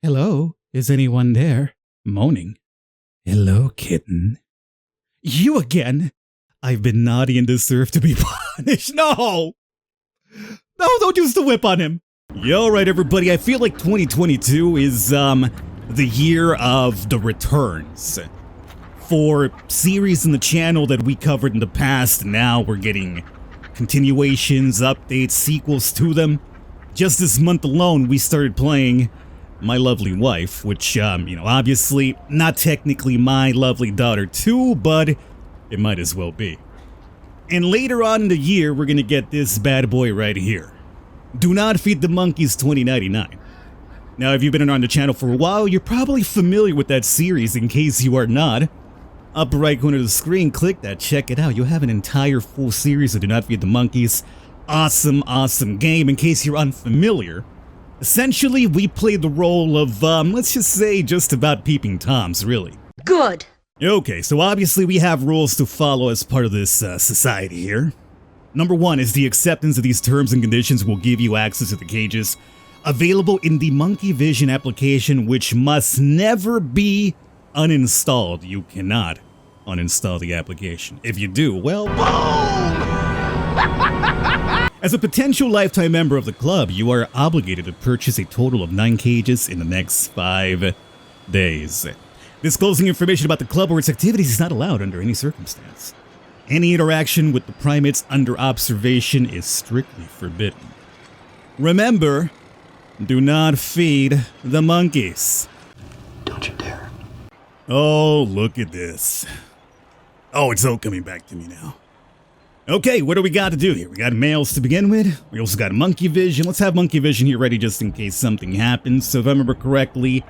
Hello? Is anyone there? Moaning. Hello, kitten. You again? I've been naughty and deserve to be punished. No! No, don't use the whip on him. Yeah, alright everybody, I feel like 2022 is, the year of the returns. For series in the channel that we covered in the past, now we're getting continuations, updates, sequels to them. Just this month alone, we started playing My Lovely Wife, which, obviously not technically my lovely daughter too, but it might as well be. And later on in the year, we're gonna get this bad boy right here. Do Not Feed the Monkeys 2099. Now, if you've been around the channel for a while, you're probably familiar with that series. In case you are not, upper right corner of the screen, click that, check it out. You'll have an entire full series of Do Not Feed the Monkeys. Awesome, awesome game. In case you're unfamiliar, essentially, we played the role of, let's just say, just about peeping toms, really. Good. Okay, so obviously we have rules to follow as part of this society here. Number 1 is the acceptance of these terms and conditions will give you access to the cages available in the Monkey Vision application, which must never be uninstalled. You cannot uninstall the application. If you do, well, boom! As a potential lifetime member of the club, you are obligated to purchase a total of 9 cages in the next 5 days. Disclosing information about the club or its activities is not allowed under any circumstance. Any interaction with the primates under observation is strictly forbidden. Remember, do not feed the monkeys. Don't you dare. Oh, look at this. Oh, it's all coming back to me now. Okay, what do we got to do here? We got males to begin with. We also got monkey vision. Let's have monkey vision here ready just in case something happens. So if I remember correctly,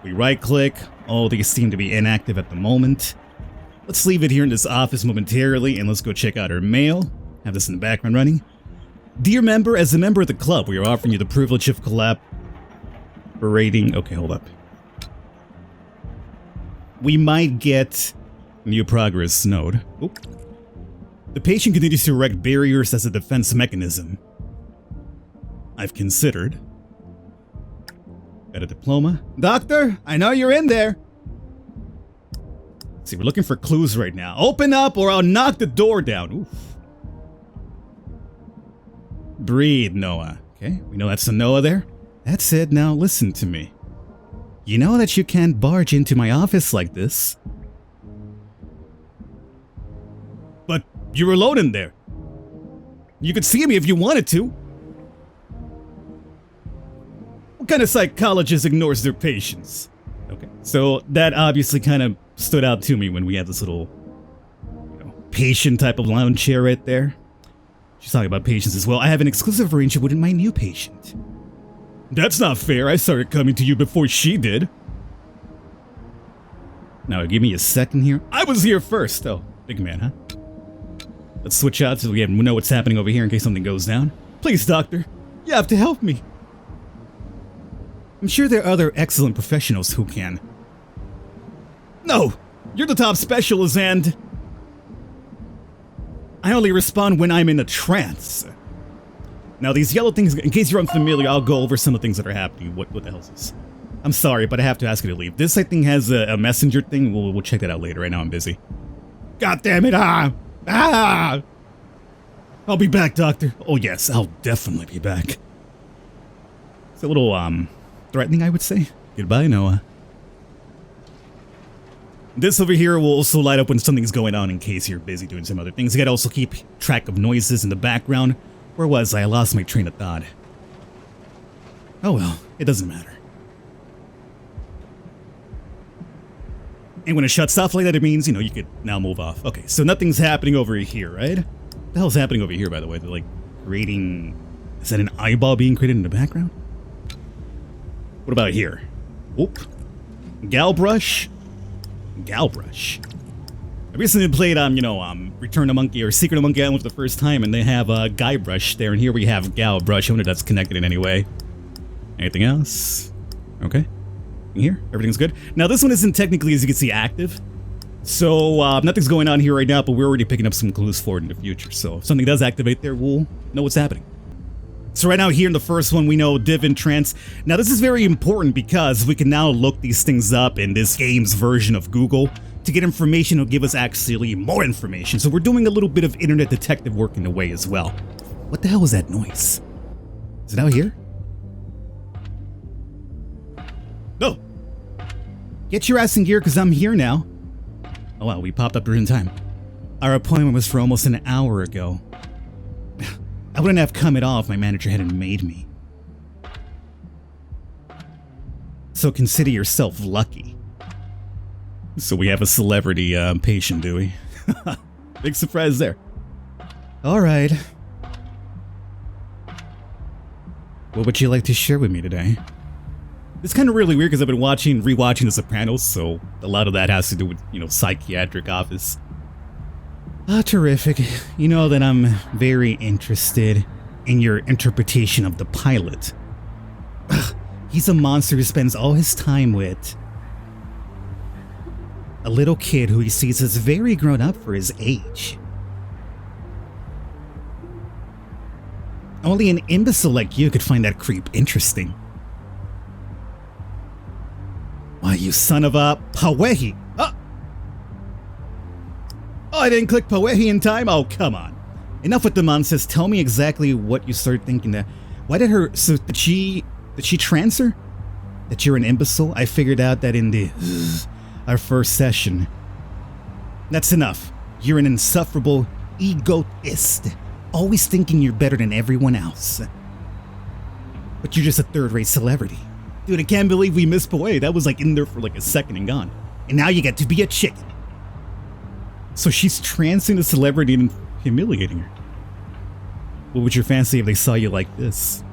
we right click. All these seem to be inactive at the moment. Let's leave it here in this office momentarily and let's go check out our mail. Have this in the background running. Dear member, as a member of the club, we are offering you the privilege of collaborating. Okay, hold up. We might get new progress node. Oop. The patient continues to erect barriers as a defense mechanism. I've considered. Got a diploma. Doctor, I know you're in there. See, we're looking for clues right now. Open up or I'll knock the door down. Oof. Breathe, Noah. Okay, we know that's a Noah there. That's it, now listen to me. You know that you can't barge into my office like this. But you're alone in there. You could see me if you wanted to. What kind of psychologist ignores their patients? Okay, so that obviously kind of stood out to me when we had this little, patient type of lounge chair right there. She's talking about patients as well. I have an exclusive arrangement with my new patient. That's not fair. I started coming to you before she did. Now, give me a second here. I was here first. Oh, big man, huh? Let's switch out so we know what's happening over here in case something goes down. Please, doctor. You have to help me. I'm sure there are other excellent professionals who can. No! You're the top specialist and... I only respond when I'm in a trance. Now these yellow things, in case you're unfamiliar, I'll go over some of the things that are happening. What the hell is this? I'm sorry, but I have to ask you to leave. This, I think, has a messenger thing. We'll check that out later. Right now I'm busy. God damn it, I'll be back, doctor. Oh yes, I'll definitely be back. It's a little, threatening, I would say. Goodbye, Noah. This over here will also light up when something's going on in case you're busy doing some other things. You gotta also keep track of noises in the background. Where was I? I lost my train of thought. Oh well, it doesn't matter. And when it shuts off like that, it means, you could now move off. Okay, so nothing's happening over here, right? What the hell's happening over here, by the way? They're like creating... Is that an eyeball being created in the background? What about here? Whoop. Galbrush? Galbrush. I recently played, Return to Monkey or Secret of Monkey Island for the first time, and they have Guybrush there, and here we have Galbrush. I wonder if that's connected in any way. Anything else? Okay. In here? Everything's good? Now, this one isn't technically, as you can see, active. So, nothing's going on here right now, but we're already picking up some clues for it in the future. So, if something does activate there, we'll know what's happening. So right now here in the first one, we know div and trance. Now this is very important because we can now look these things up in this game's version of Google to get information. It'll give us actually more information. So we're doing a little bit of internet detective work in a way as well. What the hell was that noise? Is it out here? No. Get your ass in gear because I'm here now. Oh wow, we popped up during time. Our appointment was for almost an hour ago. I wouldn't have come at all if my manager hadn't made me. So consider yourself lucky. So we have a celebrity patient, do we? Big surprise there. Alright. What would you like to share with me today? It's kind of really weird because I've been rewatching The Sopranos, so a lot of that has to do with, psychiatric office. Ah, terrific. You know that I'm very interested in your interpretation of the pilot. Ugh, he's a monster who spends all his time with a little kid who he sees as very grown up for his age. Only an imbecile like you could find that creep interesting. Why, you son of a Pawehi! Oh, I didn't click Pawehi in time? Oh, come on. Enough with the nonsense. Tell me exactly what you started thinking that. Why did her... So, did she trance her? That you're an imbecile? I figured out that in our first session. That's enough. You're an insufferable egoist. Always thinking you're better than everyone else. But you're just a third-rate celebrity. Dude, I can't believe we missed Pawehi. That was like in there for like a second and gone. And now you get to be a chicken. So she's trancing the celebrity and humiliating her. What would your fancy if they saw you like this?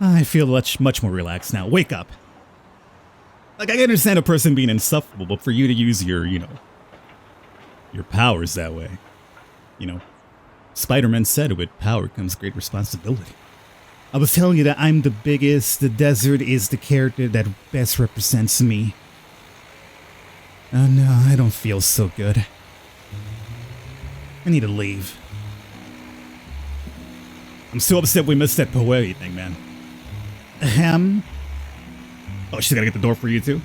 I feel much more relaxed now. Wake up. Like, I can understand a person being insufferable, but for you to use your, your powers that way. Spider-Man said with power comes great responsibility. I was telling you that I'm the biggest. The desert is the character that best represents me. Oh no, I don't feel so good. I need to leave. I'm so upset we missed that Pawehi thing, man. Ahem. Oh, she's gotta get the door for you too?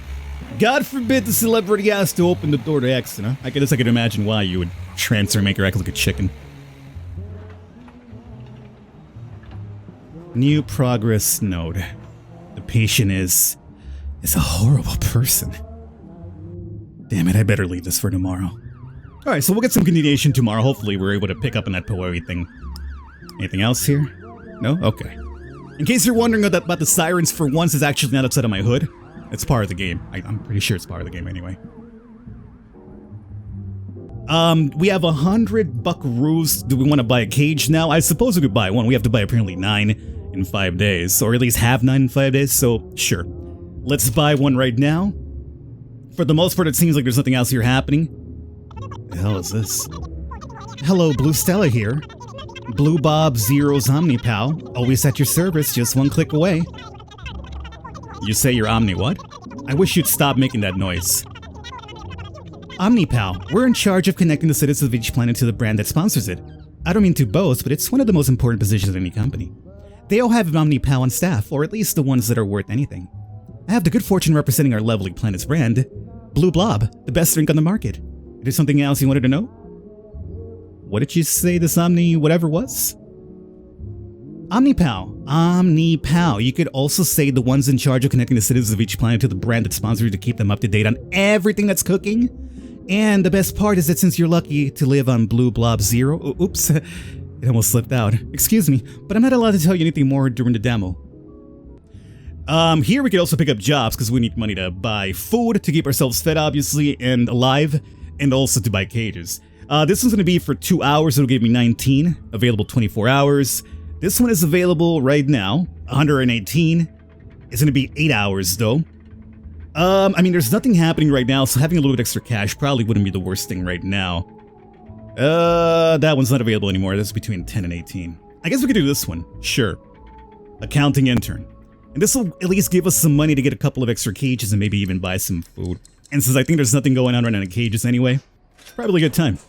God forbid the celebrity has to open the door to X, huh? I guess I could imagine why you would trance her and make her act like a chicken. New progress node. The patient is a horrible person. Damn it, I better leave this for tomorrow. Alright, so we'll get some continuation tomorrow. Hopefully we're able to pick up on that Pawehi thing. Anything else here? No? Okay. In case you're wondering about the sirens, for once it's actually not outside of my hood. It's part of the game. I'm pretty sure it's part of the game anyway. We have 100 buckaroos. Do we want to buy a cage now? I suppose we could buy one. We have to buy apparently 9 in 5 days. Or at least have 9 in 5 days, so sure. Let's buy one right now. For the most part, it seems like there's nothing else here happening. What the hell is this? Hello, Blue Stella here. Blue Bob Zero's OmniPal. Always at your service, just one click away. You say you're Omni what? I wish you'd stop making that noise. OmniPal. We're in charge of connecting the citizens of each planet to the brand that sponsors it. I don't mean to boast, but it's one of the most important positions in any company. They all have an OmniPal on staff, or at least the ones that are worth anything. I have the good fortune representing our lovely planet's brand, Blue Blob, the best drink on the market. Is there something else you wanted to know? What did you say this Omni whatever was? OmniPal. OmniPal. You could also say the ones in charge of connecting the citizens of each planet to the brand that sponsors you to keep them up to date on everything that's cooking. And the best part is that since you're lucky to live on Blue Blob Zero... Oops, it almost slipped out. Excuse me, but I'm not allowed to tell you anything more during the demo. Here we could also pick up jobs because we need money to buy food, to keep ourselves fed obviously, and alive, and also to buy cages. This one's going to be for 2 hours, it'll give me 19, available 24 hours. This one is available right now, 118. It's going to be 8 hours though. I mean, there's nothing happening right now, so having a little bit extra cash probably wouldn't be the worst thing right now. That one's not available anymore, that's between 10 and 18. I guess we could do this one, sure. Accounting intern. And this will at least give us some money to get a couple of extra cages and maybe even buy some food. And since I think there's nothing going on right now in cages anyway, it's probably a good time.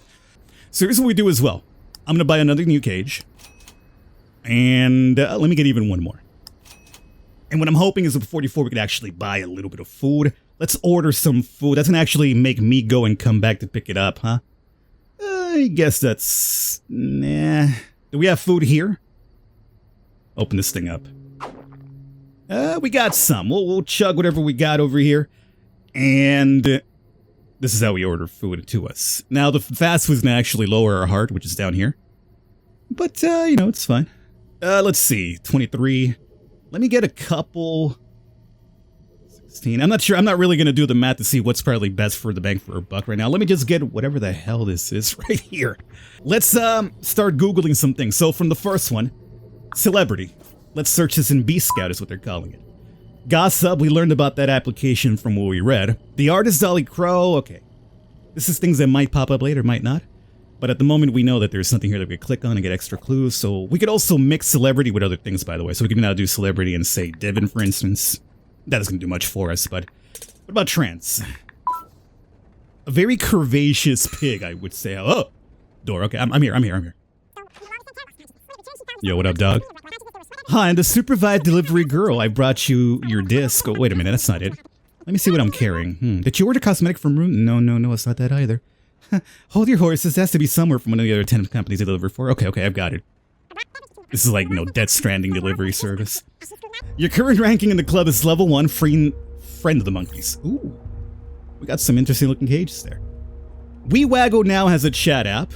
So here's what we do as well. I'm going to buy another new cage. And let me get even one more. And what I'm hoping is that before we could actually buy a little bit of food. Let's order some food. That's gonna actually make me go and come back to pick it up, huh? I guess that's... Nah. Do we have food here? Open this thing up. We got some. We'll chug whatever we got over here. And this is how we order food to us. Now, the fast food's gonna actually lower our heart, which is down here. But, you know, it's fine. Let's see. 23. Let me get a couple... 16. I'm not sure. I'm not really gonna do the math to see what's probably best for the bang for a buck right now. Let me just get whatever the hell this is right here. Let's start Googling some things. So from the first one, celebrity. Let's search this in B-Scout is what they're calling it. Gossip, we learned about that application from what we read. The artist Dolly Crow, okay. This is things that might pop up later, might not. But at the moment we know that there's something here that we could click on and get extra clues. So we could also mix celebrity with other things, by the way. So we can now do celebrity and say Devin, for instance. That doesn't do much for us, but what about trans? A very curvaceous pig, I would say. Oh, door. Okay, I'm here. Yo, what up, dog? Hi, I'm the supervised delivery girl. I brought you your disc. Oh, wait a minute, that's not it. Let me see what I'm carrying. Did you order cosmetic from Room? No, it's not that either. Hold your horses. This has to be somewhere from one of the other 10 companies I deliver for. Okay, I've got it. This is like, Death Stranding delivery service. Your current ranking in the club is level 1, friend of the monkeys. Ooh, we got some interesting looking cages there. WeWaggle now has a chat app.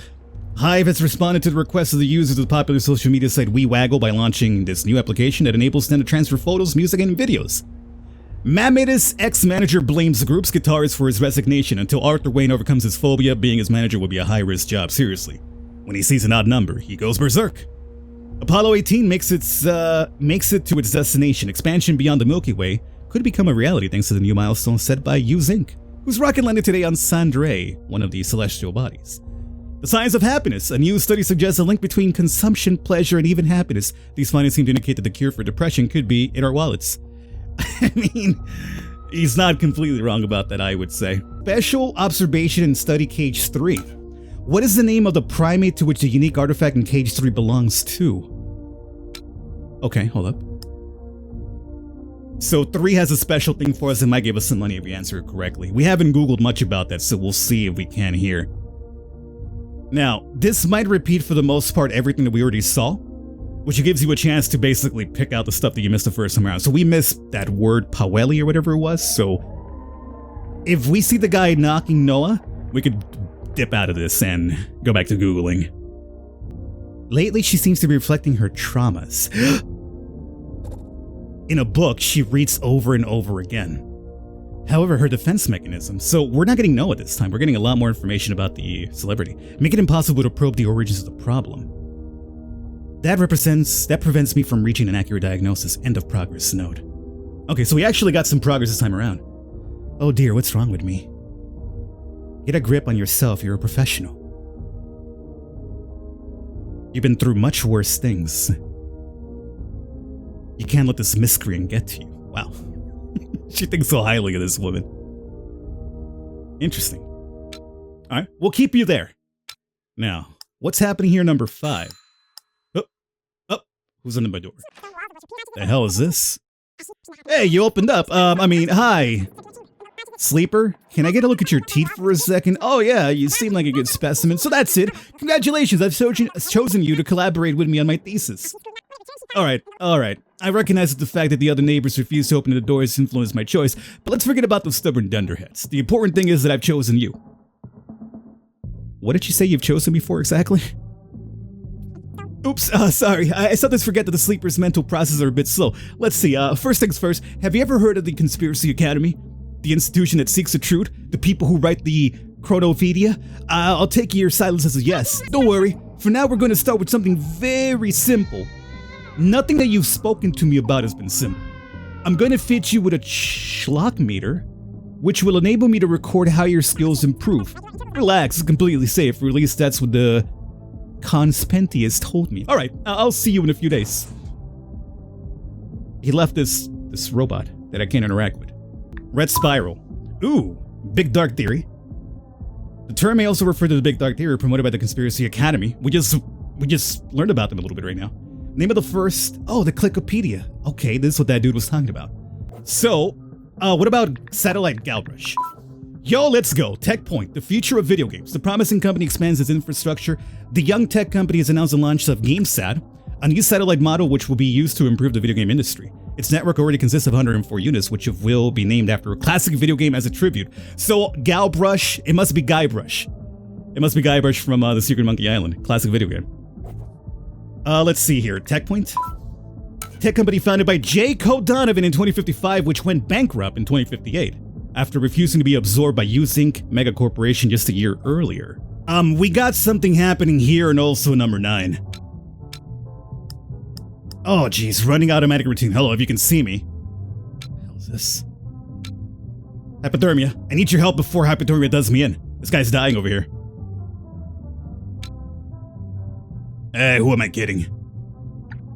Hive has responded to the request of the users of the popular social media site WeWaggle by launching this new application that enables them to transfer photos, music, and videos. Mammotus ex-manager blames the group's guitarist for his resignation until Arthur Wayne overcomes his phobia. Being his manager would be a high-risk job, seriously. When he sees an odd number, he goes berserk. Apollo 18 makes it to its destination. Expansion beyond the Milky Way could become a reality thanks to the new milestone set by Hughes Inc., whose rocket landed today on Sandrae, one of the celestial bodies. The science of happiness. A new study suggests a link between consumption, pleasure, and even happiness. These findings seem to indicate that the cure for depression could be in our wallets. I mean, he's not completely wrong about that, I would say. Special Observation and Study Cage 3. What is the name of the primate to which the unique artifact in Cage 3 belongs to? Okay, hold up. So 3 has a special thing for us and might give us some money if we answer it correctly. We haven't Googled much about that, so we'll see if we can here. Now, this might repeat for the most part everything that we already saw, which gives you a chance to basically pick out the stuff that you missed the first time around. So we missed that word Paweli or whatever it was, so if we see the guy knocking Noah, we could dip out of this and go back to Googling. Lately, she seems to be reflecting her traumas. In a book she reads over and over again. However, her defense mechanism. So we're not getting Noah this time. We're getting a lot more information about the celebrity. Make it impossible to probe the origins of the problem. That prevents me from reaching an accurate diagnosis. End of progress note. Okay, so we actually got some progress this time around. Oh dear, what's wrong with me? Get a grip on yourself, you're a professional. You've been through much worse things. You can't let this miscreant get to you. Wow. She thinks so highly of this woman. Interesting. Alright, we'll keep you there. Now, what's happening here, number 5? Oh, who's under my door? The hell is this? Hey, you opened up. Hi. Sleeper, can I get a look at your teeth for a second? Oh yeah, you seem like a good specimen. So that's it. Congratulations, I've chosen you to collaborate with me on my thesis. Alright. I recognize that the fact that the other neighbors refused to open the doors influenced my choice, but let's forget about those stubborn dunderheads. The important thing is that I've chosen you. What did you say you've chosen me for exactly? Oops, sorry. I sometimes forget that the sleeper's mental processes are a bit slow. Let's see, first things first, have you ever heard of the Conspiracy Academy? The institution that seeks the truth? The people who write the Chronopedia? I'll take your silence as a yes. Don't worry. For now, we're going to start with something very simple. Nothing that you've spoken to me about has been simple. I'm going to fit you with a schlock meter, which will enable me to record how your skills improve. Relax, it's completely safe, or at least that's what the Conspentius told me. Alright, I'll see you in a few days. He left this robot that I can't interact with. Red Spiral. Ooh, Big Dark Theory. The term may also refer to the Big Dark Theory promoted by the Conspiracy Academy. We just learned about them a little bit right now. Name of the first... Oh, the Clickopedia. Okay, this is what that dude was talking about. So, what about Satellite Galbrush? Yo, let's go. Tech Point, the future of video games. The promising company expands its infrastructure. The young tech company has announced the launch of GameSat, a new satellite model which will be used to improve the video game industry. Its network already consists of 104 units, which will be named after a classic video game as a tribute. So, Galbrush, it must be Guybrush. It must be Guybrush from The Secret Monkey Island. Classic video game. Let's see here. Tech Point. Tech company founded by J. Code Donovan in 2055, which went bankrupt in 2058 after refusing to be absorbed by Inc. mega corporation just a year earlier. We got something happening here and also number 9. Oh, geez, running automatic routine. Hello, if you can see me. What the hell is this? Hypothermia. I need your help before hypothermia does me in. This guy's dying over here. Hey, who am I kidding?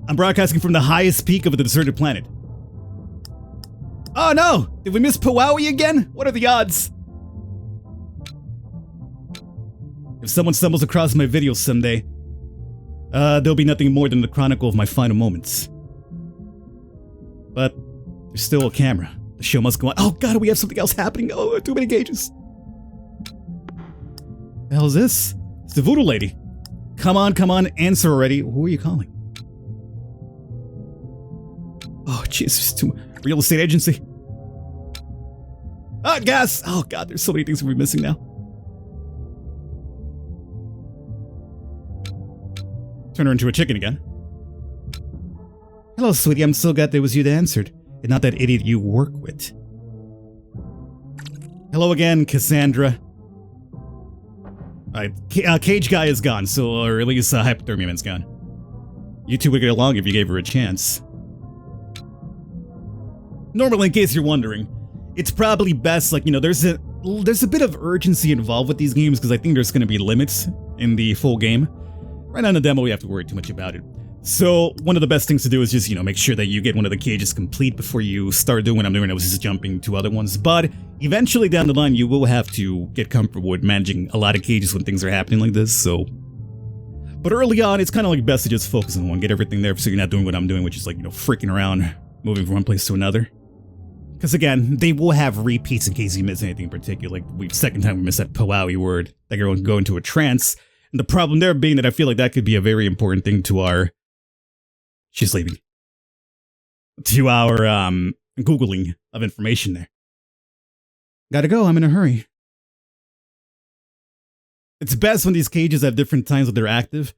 I'm broadcasting from the highest peak of the deserted planet. Oh no! Did we miss Powwowie again? What are the odds? If someone stumbles across my video someday, there'll be nothing more than the chronicle of my final moments. But there's still a camera. The show must go on. Oh god, we have something else happening. Oh, too many gauges. The hell is this? It's the voodoo lady. Come on, answer already. Who are you calling? Oh, Jesus, too real estate agency. Oh, gas! Oh, God, there's so many things we're missing now. Turn her into a chicken again. Hello, sweetie, I'm so glad that was you that answered, and not that idiot you work with. Hello again, Cassandra. Alright, Cage Guy is gone, so, or at least Hypothermia Man's gone. You two would get along if you gave her a chance. Normally, in case you're wondering, it's probably best, like, you know, there's a bit of urgency involved with these games, because I think there's going to be limits in the full game. Right now in the demo, we have to worry too much about it. So, one of the best things to do is just, you know, make sure that you get one of the cages complete before you start doing what I'm doing. I was just jumping to other ones. But eventually down the line, you will have to get comfortable with managing a lot of cages when things are happening like this, so... But early on, it's kind of like best to just focus on one, get everything there so you're not doing what I'm doing, which is like, you know, freaking around, moving from one place to another. Because again, they will have repeats in case you miss anything in particular. Like, second time we missed that Powwowie word, that girl can go into a trance. And the problem there being that I feel like that could be a very important thing to our... She's leaving. To our, Googling of information there. Gotta go, I'm in a hurry. It's best when these cages have different times that they're active.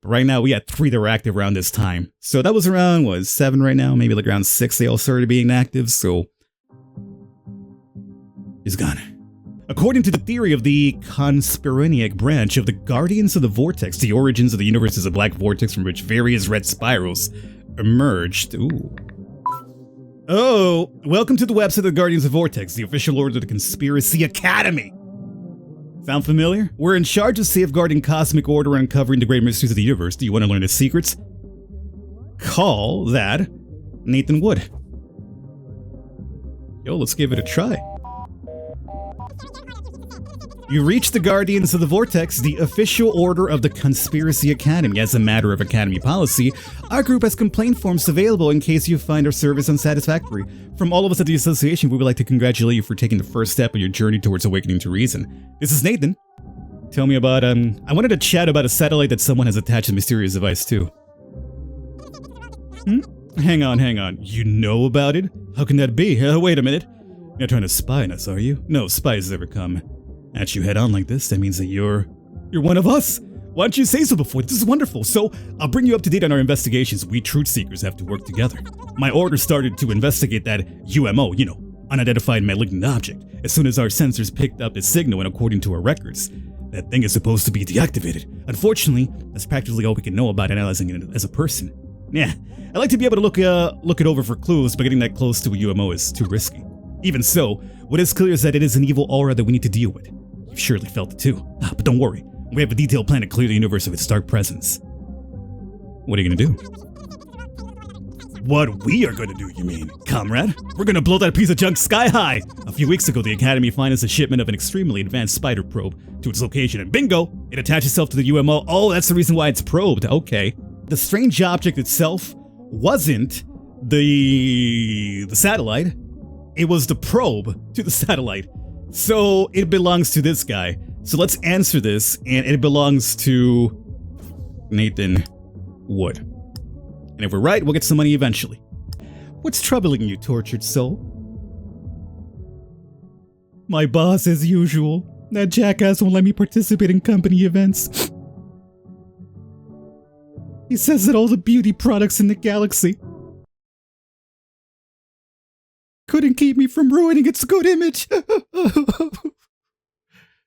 But right now, we had 3 that were active around this time. So that was around, what, 7 right now? Maybe like around 6 they all started being active, so... He's gone. According to the theory of the conspiraniac branch of the Guardians of the Vortex, the origins of the universe is a black vortex from which various red spirals emerged. Ooh. Oh, welcome to the website of the Guardians of Vortex, the official order of the Conspiracy Academy. Sound familiar? We're in charge of safeguarding cosmic order and uncovering the great mysteries of the universe. Do you want to learn the secrets? Call that Nathan Wood. Yo, let's give it a try. You reach the Guardians of the Vortex, the official order of the Conspiracy Academy. As a matter of Academy policy, our group has complaint forms available in case you find our service unsatisfactory. From all of us at the Association, we would like to congratulate you for taking the first step in your journey towards awakening to reason. This is Nathan. Tell me about, I wanted to chat about a satellite that someone has attached a mysterious device to. Hang on. You know about it? How can that be? Wait a minute. You're not trying to spy on us, are you? No spies ever come at you head on like this. That means that you're one of us. Why didn't you say so before? This is wonderful. So, I'll bring you up to date on our investigations. We truth seekers have to work together. My order started to investigate that UMO, you know, unidentified malignant object. As soon as our sensors picked up its signal and according to our records, that thing is supposed to be deactivated. Unfortunately, that's practically all we can know about analyzing it as a person. Yeah, I like to be able to look it over for clues, but getting that close to a UMO is too risky. Even so, what is clear is that it is an evil aura that we need to deal with. You've surely felt it too. But don't worry, we have a detailed plan to clear the universe of its dark presence. What are you gonna do? What we are gonna do, you mean, comrade? We're gonna blow that piece of junk sky high! A few weeks ago, the Academy financed a shipment of an extremely advanced spider probe to its location, and bingo! It attached itself to the UMO. Oh, that's the reason why it's probed. Okay. The strange object itself wasn't the satellite. It was the probe to the satellite. So it belongs to this guy. So let's answer this, and it belongs to Nathan Wood. And if we're right, we'll get some money eventually. What's troubling you, tortured soul? My boss, as usual. That jackass won't let me participate in company events. He says that all the beauty products in the galaxy couldn't keep me from ruining its good image.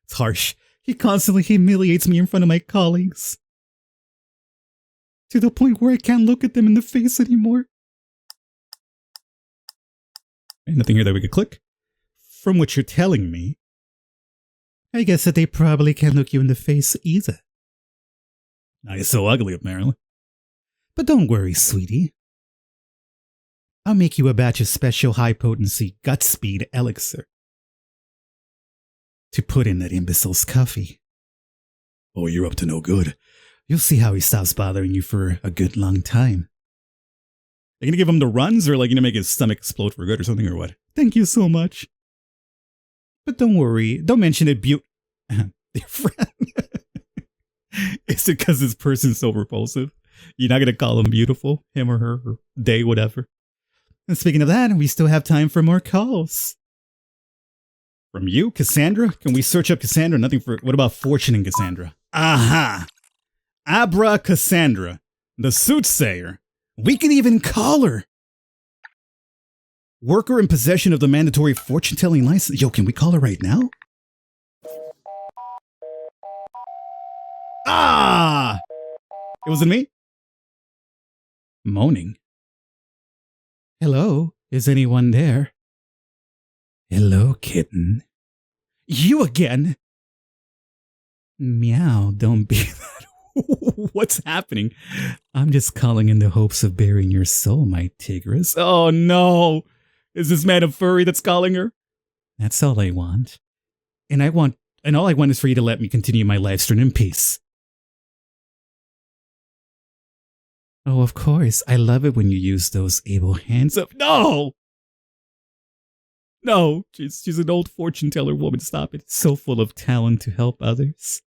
It's harsh. He constantly humiliates me in front of my colleagues, to the point where I can't look at them in the face anymore. And nothing here that we could click. From what you're telling me, I guess that they probably can't look you in the face either. Now you're so ugly, apparently. But don't worry, sweetie. I'll make you a batch of special high-potency gut speed elixir to put in that imbecile's coffee. Oh, you're up to no good. You'll see how he stops bothering you for a good long time. Are you gonna give him the runs, or like, you know, make his stomach explode for good or something, or what? Thank you so much. But don't worry, don't mention it, dear friend. Is it because this person's so repulsive? You're not gonna call him beautiful, him or her, or they, whatever. And speaking of that, we still have time for more calls. From you, Cassandra? Can we search up Cassandra? Nothing for... What about Fortune and Cassandra? Aha! Abra Cassandra, the soothsayer. We can even call her. Worker in possession of the mandatory fortune-telling license. Yo, can we call her right now? Ah! It wasn't me? Moaning. Hello? Is anyone there? Hello, kitten. You again? Meow, don't be that. What's happening? I'm just calling in the hopes of bearing your soul, my tigress. Oh no! Is this man a furry that's calling her? That's all I want. And all I want is for you to let me continue my live stream in peace. Oh, of course. I love it when you use those able hands of... No! No, she's an old fortune teller woman. Stop it. So full of talent to help others.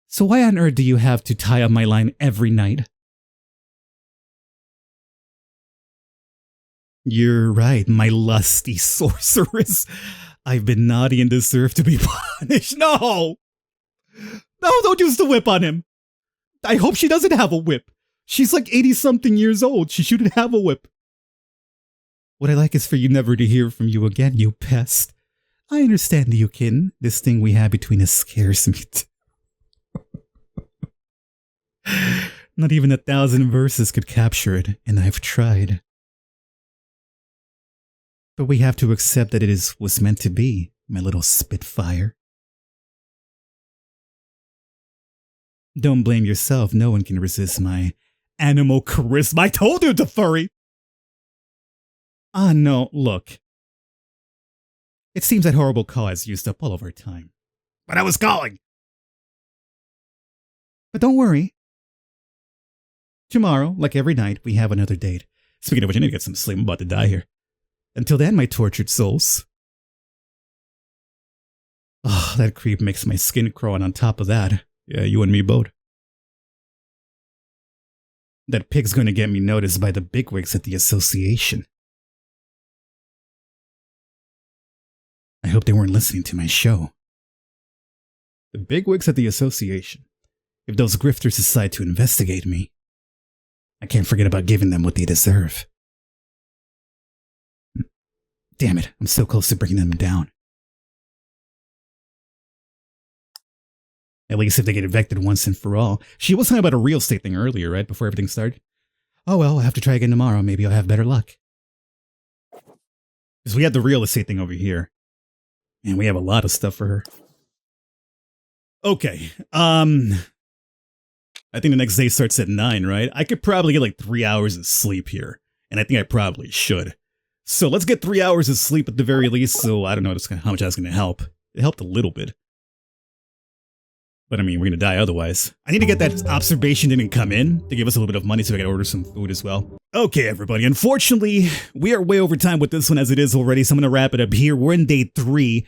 So why on earth do you have to tie up my line every night? You're right, my lusty sorceress. I've been naughty and deserve to be punished. No! No, don't use the whip on him. I hope she doesn't have a whip. She's like 80-something years old. She shouldn't have a whip. What I like is for you never to hear from you again, you pest. I understand you, kitten. This thing we have between us scares me too. Not even 1,000 verses could capture it, and I've tried. But we have to accept that it was meant to be, my little spitfire. Don't blame yourself. No one can resist my animal charisma. I told you it's a furry! Ah, no, look. It seems that horrible call has used up all of our time. But I was calling! But don't worry. Tomorrow, like every night, we have another date. Speaking of which, I need to get some sleep. I'm about to die here. Until then, my tortured souls. Oh, that creep makes my skin crawl, and on top of that, yeah, you and me both. That pig's gonna get me noticed by the bigwigs at the association. I hope they weren't listening to my show. The bigwigs at the association. If those grifters decide to investigate me, I can't forget about giving them what they deserve. Damn it, I'm so close to bringing them down. At least if they get evicted once and for all. She was talking about a real estate thing earlier, right? Before everything started. Oh well, I'll have to try again tomorrow. Maybe I'll have better luck. Because we had the real estate thing over here. And we have a lot of stuff for her. Okay. I think the next day starts at 9, right? I could probably get like 3 hours of sleep here. And I think I probably should. So let's get 3 hours of sleep at the very least. So I don't know how much that's going to help. It helped a little bit. But I mean, we're gonna die otherwise. I need to get that observation didn't come in to give us a little bit of money so I can order some food as well. Okay, everybody. Unfortunately, we are way over time with this one as it is already, so I'm gonna wrap it up here. We're in day 3.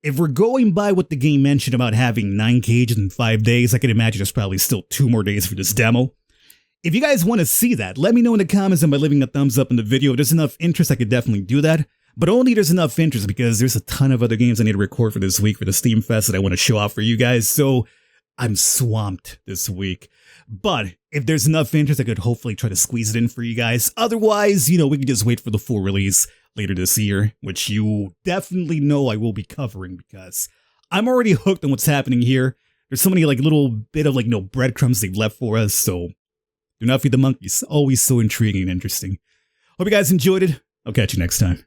If we're going by what the game mentioned about having 9 cages in 5 days, I can imagine there's probably still 2 more days for this demo. If you guys want to see that, let me know in the comments and by leaving a thumbs up in the video. If there's enough interest, I could definitely do that. But only there's enough interest because there's a ton of other games I need to record for this week for the Steam Fest that I want to show off for you guys. So I'm swamped this week. But if there's enough interest, I could hopefully try to squeeze it in for you guys. Otherwise, we can just wait for the full release later this year, which you definitely know I will be covering because I'm already hooked on what's happening here. There's so many little bit of breadcrumbs they've left for us, so do not feed the monkeys. Always so intriguing and interesting. Hope you guys enjoyed it. I'll catch you next time.